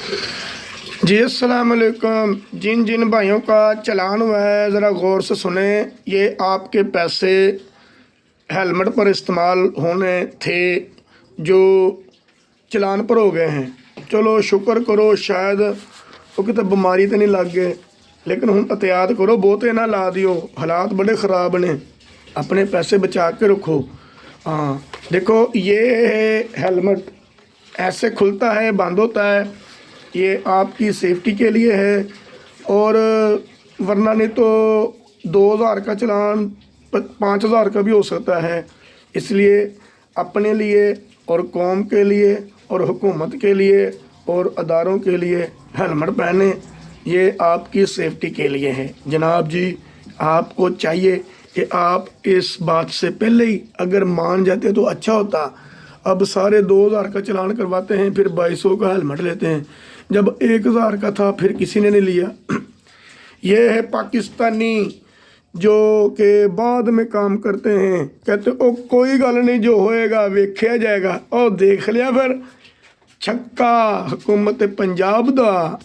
जी अस्सलाम वालेकुम। जिन जिन भाइयों का चालान हुआ है ज़रा गौर से सुने। ये आपके पैसे हेलमेट पर इस्तेमाल होने थे जो चालान पर हो गए हैं। चलो शुक्र करो, शायद वो कितने बीमारी तो नहीं लग गए, लेकिन हुण एहतियात करो, बहुते ना ला दियो, हालात बड़े ख़राब ने, अपने पैसे बचा के रखो। हाँ देखो, ये है हेलमेट, ऐसे खुलता है, बंद होता है, ये आपकी सेफ्टी के लिए है। और वरना नहीं तो 2000 का चालान 5000 का भी हो सकता है। इसलिए अपने लिए और कौम के लिए और हुकूमत के लिए और अदारों के लिए हेलमेट पहने, ये आपकी सेफ्टी के लिए है। जनाब जी, आपको चाहिए कि आप इस बात से पहले ही अगर मान जाते तो अच्छा होता। अब सारे 2000 का चालान करवाते हैं, फिर 2200 का हेलमेट लेते हैं। जब 1000 का था फिर किसी ने नहीं लिया। ये है पाकिस्तानी जो के बाद में काम करते हैं, कहते ओ कोई गल नहीं, जो होएगा वेख्या जाएगा। और देख लिया फिर छक्का हुकूमत पंजाब दा।